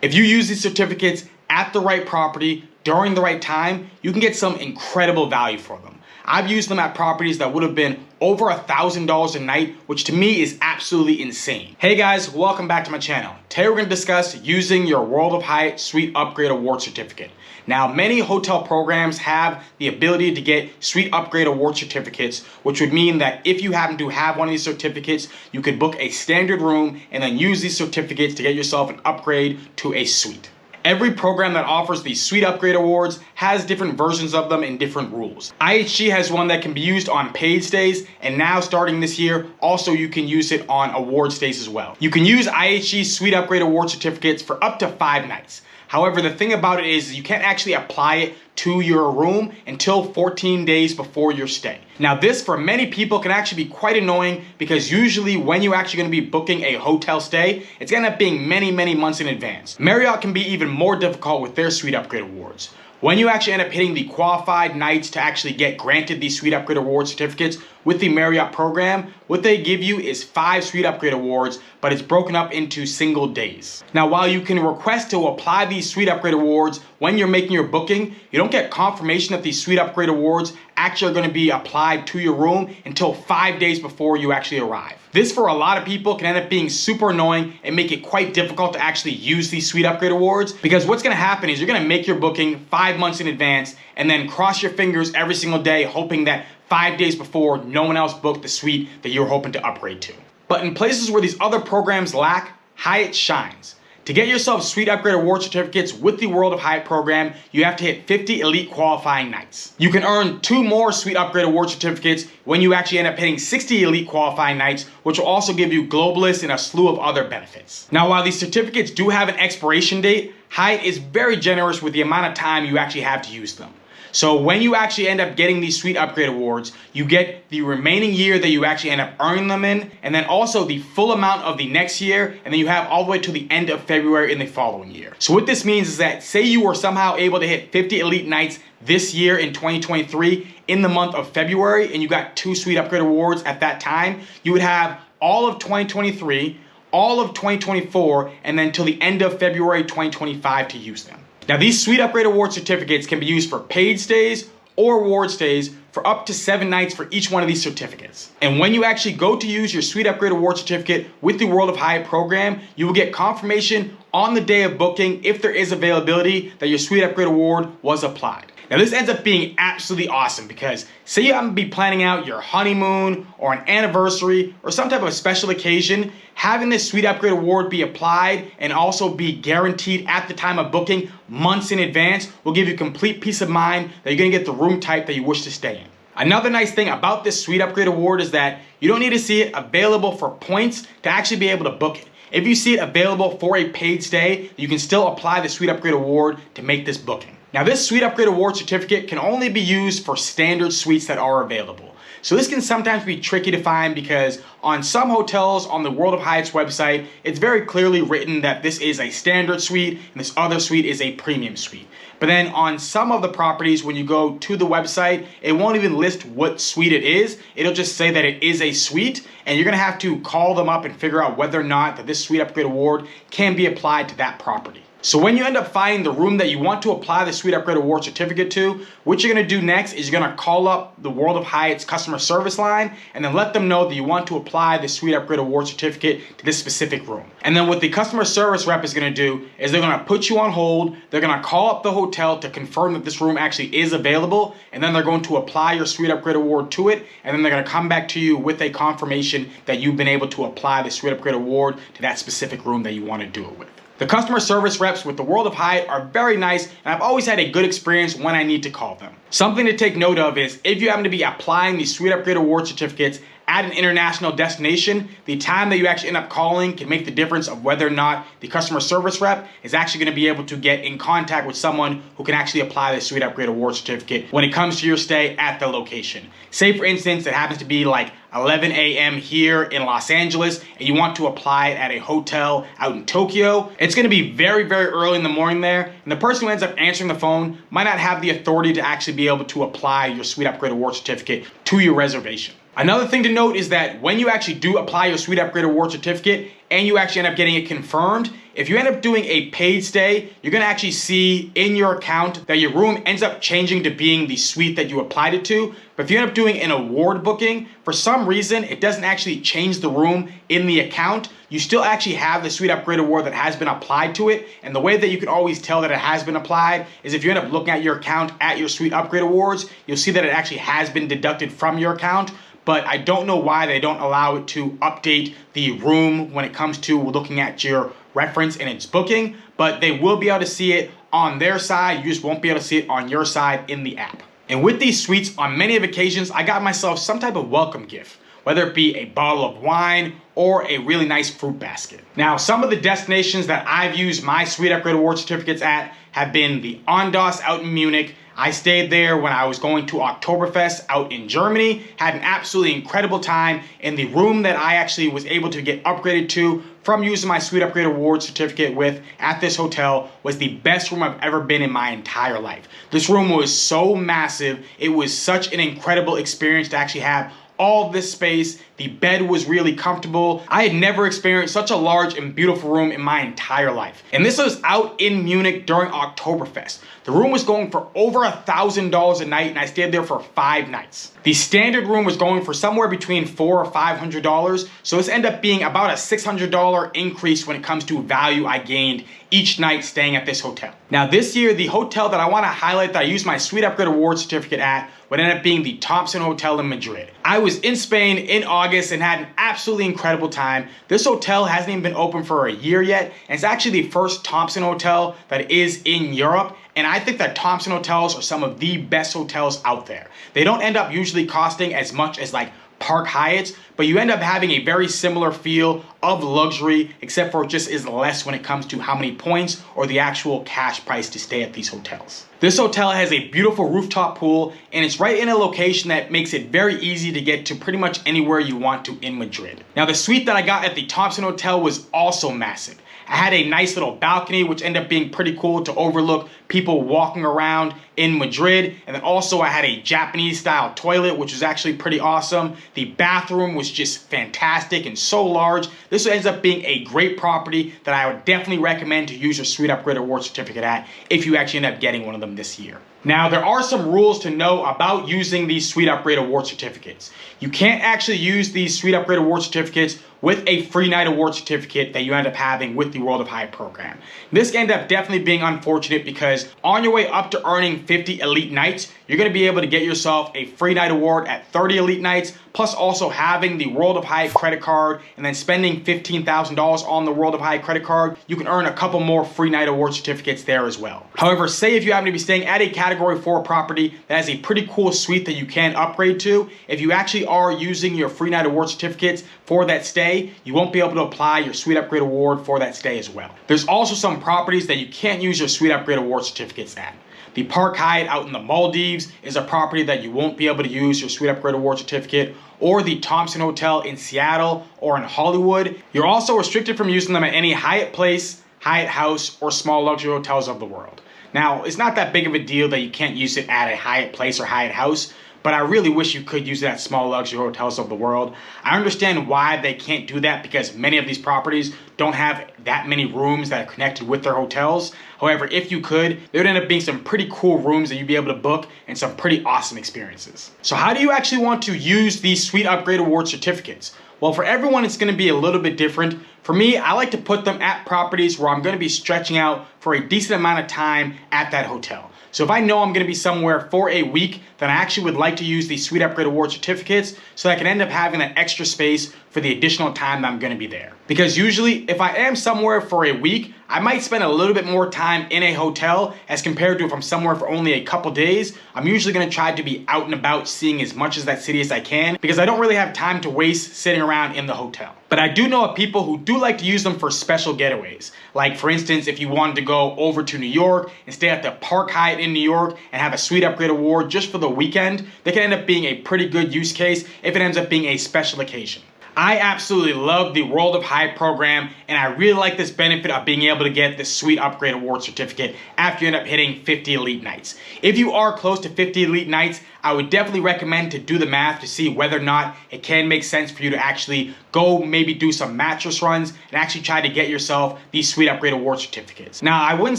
If you use these certificates at the right property during the right time, you can get some incredible value for them. I've used them at properties that would have been over $1,000 a night, which to me is absolutely insane. Hey guys, welcome back to my channel. Today we're going to discuss using your World of Hyatt Suite Upgrade Award Certificate. Now, many hotel programs have the ability to get Suite Upgrade Award Certificates, which would mean that if you happen to have one of these certificates, you could book a standard room and then use these certificates to get yourself an upgrade to a suite. Every program that offers these Suite Upgrade Awards has different versions of them and different rules. IHG has one that can be used on paid stays, and now starting this year, also you can use it on award stays as well. You can use IHG Suite Upgrade Award certificates for up to 5 nights. However, the thing about it is you can't actually apply it to your room until 14 days before your stay. Now this, for many people, can actually be quite annoying because usually when you're actually going to be booking a hotel stay, it's going to end up being many months in advance. Marriott can be even more difficult with their Suite Upgrade Awards. When you actually end up hitting the qualified nights to actually get granted these Suite Upgrade Award certificates with the Marriott program, what they give you is 5 Suite Upgrade Awards, but it's broken up into single days. Now, while you can request to apply these Suite Upgrade Awards when you're making your booking, you don't get confirmation that these Suite Upgrade Awards actually are going to be applied to your room until 5 days before you actually arrive. This, for a lot of people, can end up being super annoying and make it quite difficult to actually use these Suite Upgrade Awards, because what's going to happen is you're going to make your booking 5 months in advance and then cross your fingers every single day hoping that 5 days before no one else booked the suite that you're hoping to upgrade to. But in places where these other programs lack, Hyatt shines. To get yourself Suite Upgrade Award certificates with the World of Hyatt program, you have to hit 50 elite qualifying nights. You can earn 2 more Suite Upgrade Award certificates when you actually end up hitting 60 elite qualifying nights, which will also give you globalists and a slew of other benefits. Now, while these certificates do have an expiration date, Hyatt is very generous with the amount of time you actually have to use them. So when you actually end up getting these Suite Upgrade Awards, you get the remaining year that you actually end up earning them in, and then also the full amount of the next year, and then you have all the way to the end of February in the following year. So what this means is that, say you were somehow able to hit 50 elite nights this year in 2023 in the month of February, and you got 2 Suite Upgrade Awards at that time, you would have all of 2023, all of 2024, and then till the end of February 2025 to use them. Now, these Suite Upgrade Award certificates can be used for paid stays or award stays for up to 7 nights for each one of these certificates. And when you actually go to use your Suite Upgrade Award certificate with the World of Hyatt program, you will get confirmation on the day of booking, if there is availability, that your Suite Upgrade Award was applied. Now, this ends up being absolutely awesome because say you happen to be planning out your honeymoon or an anniversary or some type of special occasion, having this Suite Upgrade Award be applied and also be guaranteed at the time of booking months in advance will give you complete peace of mind that you're going to get the room type that you wish to stay in. Another nice thing about this Suite Upgrade Award is that you don't need to see it available for points to actually be able to book it. If you see it available for a paid stay, you can still apply the Suite Upgrade Award to make this booking. Now, this Suite Upgrade Award certificate can only be used for standard suites that are available. So this can sometimes be tricky to find because on some hotels on the World of Hyatt's website, it's very clearly written that this is a standard suite and this other suite is a premium suite. But then on some of the properties, when you go to the website, it won't even list what suite it is. It'll just say that it is a suite, and you're gonna have to call them up and figure out whether or not that this Suite Upgrade Award can be applied to that property. So when you end up finding the room that you want to apply the Suite Upgrade Award certificate to, what you're going to do next is you're going to call up the World of Hyatt's customer service line and then let them know that you want to apply the Suite Upgrade Award certificate to this specific room. And then what the customer service rep is going to do is they're going to put you on hold, they're going to call up the hotel to confirm that this room actually is available, and then they're going to apply your Suite Upgrade Award to it, and then they're going to come back to you with a confirmation that you've been able to apply the Suite Upgrade Award to that specific room that you want to do it with. The customer service reps with the World of Hyatt are very nice, and I've always had a good experience when I need to call them. Something to take note of is if you happen to be applying these Suite Upgrade Award certificates at an international destination, the time that you actually end up calling can make the difference of whether or not the customer service rep is actually going to be able to get in contact with someone who can actually apply the Suite Upgrade Award certificate when it comes to your stay at the location. Say, for instance, it happens to be like 11 a.m. here in Los Angeles and you want to apply it at a hotel out in Tokyo. It's going to be very early in the morning there, and the person who ends up answering the phone might not have the authority to actually be able to apply your Suite Upgrade Award certificate to your reservation. Another thing to note is that when you actually do apply your Suite Upgrade Award certificate and you actually end up getting it confirmed, if you end up doing a paid stay, you're gonna actually see in your account that your room ends up changing to being the suite that you applied it to. But if you end up doing an award booking, for some reason, it doesn't actually change the room in the account. You still actually have the Suite Upgrade Award that has been applied to it. And the way that you can always tell that it has been applied is if you end up looking at your account at your Suite Upgrade Awards, you'll see that it actually has been deducted from your account. But I don't know why they don't allow it to update the room when it comes to looking at your reference and its booking, but they will be able to see it on their side. You just won't be able to see it on your side in the app. And with these suites, on many of occasions, I got myself some type of welcome gift, whether it be a bottle of wine or a really nice fruit basket. Now, some of the destinations that I've used my Suite Upgrade Award certificates at have been the Andaz out in Munich. I stayed there when I was going to Oktoberfest out in Germany, had an absolutely incredible time, and the room that I actually was able to get upgraded to from using my Suite Upgrade Award certificate with at this hotel was the best room I've ever been in my entire life. This room was so massive. It was such an incredible experience to actually have all of this space. The bed was really comfortable. I had never experienced such a large and beautiful room in my entire life. And this was out in Munich during Oktoberfest. The room was going for over $1,000 a night, and I stayed there for 5 nights. The standard room was going for somewhere between $400 or $500, so this ended up being about a $600 increase when it comes to value I gained each night staying at this hotel. Now this year, the hotel that I want to highlight that I used my Suite Upgrade Award certificate at would end up being the Thompson Hotel in Madrid. I was in Spain in August and had an absolutely incredible time. This hotel hasn't even been open for a year yet, and it's actually the first Thompson hotel that is in Europe. And I think that Thompson hotels are some of the best hotels out there. They don't end up usually costing as much as like Park Hyatts, but you end up having a very similar feel of luxury, except for it just is less when it comes to how many points or the actual cash price to stay at these hotels. This hotel has a beautiful rooftop pool, and it's right in a location that makes it very easy to get to pretty much anywhere you want to in Madrid. Now the suite that I got at the Thompson Hotel was also massive. I had a nice little balcony, which ended up being pretty cool to overlook people walking around in Madrid. And then also I had a Japanese style toilet, which was actually pretty awesome. The bathroom was just fantastic and so large. This ends up being a great property that I would definitely recommend to use your Suite Upgrade Award certificate at if you actually end up getting one of them this year. Now, there are some rules to know about using these Suite Upgrade Award certificates. You can't actually use these Suite Upgrade Award certificates with a free night award certificate that you end up having with the World of Hyatt program. This ended up definitely being unfortunate because on your way up to earning 50 elite nights, you're going to be able to get yourself a free night award at 30 elite nights, plus also having the World of Hyatt credit card and then spending $15,000 on the World of Hyatt credit card, you can earn a couple more free night award certificates there as well. However, say if you happen to be staying at a Category 4 property that has a pretty cool suite that you can upgrade to, if you actually are using your free night award certificates for that stay, you won't be able to apply your Suite Upgrade Award for that stay as well. There's also some properties that you can't use your Suite Upgrade Award certificates at. The Park Hyatt out in the Maldives is a property that you won't be able to use your Suite Upgrade Award certificate, or the Thompson Hotel in Seattle or in Hollywood. You're also restricted from using them at any Hyatt Place, Hyatt House, or small luxury hotels of the world. Now, it's not that big of a deal that you can't use it at a Hyatt Place or Hyatt House, but I really wish you could use it at small luxury hotels of the world. I understand why they can't do that because many of these properties don't have that many rooms that are connected with their hotels. However, if you could, there would end up being some pretty cool rooms that you'd be able to book and some pretty awesome experiences. So how do you actually want to use these Suite Upgrade Award certificates? Well, for everyone, it's going to be a little bit different. For me, I like to put them at properties where I'm going to be stretching out for a decent amount of time at that hotel. So if I know I'm going to be somewhere for a week, then I actually would like to use these Suite Upgrade Award certificates so that I can end up having that extra space for the additional time that I'm going to be there. Because usually, if I am somewhere for a week, I might spend a little bit more time in a hotel as compared to if I'm somewhere for only a couple days. I'm usually going to try to be out and about seeing as much of that city as I can because I don't really have time to waste sitting around in the hotel. But I do know of people who do like to use them for special getaways. Like for instance, if you wanted to go over to New York and stay at the Park Hyatt in New York and have a Suite Upgrade Award just for the weekend, they can end up being a pretty good use case if it ends up being a special occasion. I absolutely love the World of Hyatt program, and I really like this benefit of being able to get this Suite Upgrade Award certificate after you end up hitting 50 elite nights. If you are close to 50 elite nights, I would definitely recommend to do the math to see whether or not it can make sense for you to actually go maybe do some mattress runs and actually try to get yourself these Suite Upgrade Award certificates. Now, I wouldn't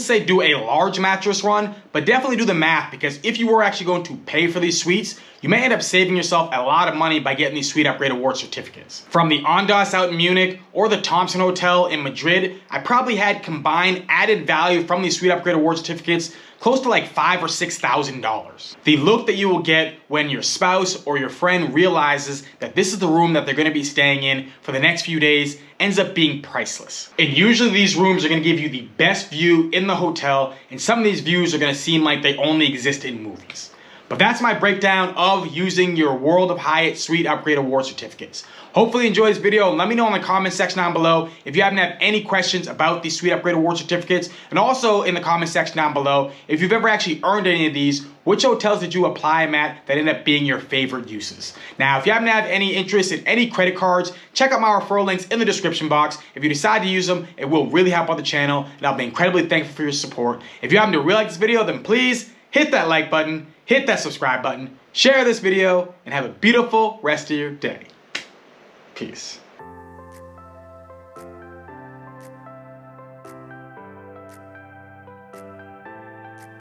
say do a large mattress run, but definitely do the math, because if you were actually going to pay for these suites, you may end up saving yourself a lot of money by getting these Suite Upgrade Award certificates. From the Ondas out in Munich or the Thompson Hotel in Madrid, I probably had combined added value from these Suite Upgrade Award certificates close to like $5,000 or $6,000. The look that you will get when your spouse or your friend realizes that this is the room that they're gonna be staying in for the next few days ends up being priceless. And usually these rooms are gonna give you the best view in the hotel, and some of these views are gonna seem like they only exist in movies. But that's my breakdown of using your World of Hyatt Suite Upgrade Award certificates. Hopefully you enjoyed this video, and let me know in the comment section down below if you happen to have any questions about these Suite Upgrade Award certificates, and also in the comment section down below if you've ever actually earned any of these. Which hotels did you apply them at that ended up being your favorite uses? Now, if you happen to have any interest in any credit cards, check out my referral links in the description box. If you decide to use them, it will really help out the channel, and I'll be incredibly thankful for your support. If you happen to really like this video, then please hit that like button, hit that subscribe button, share this video, and have a beautiful rest of your day. Peace.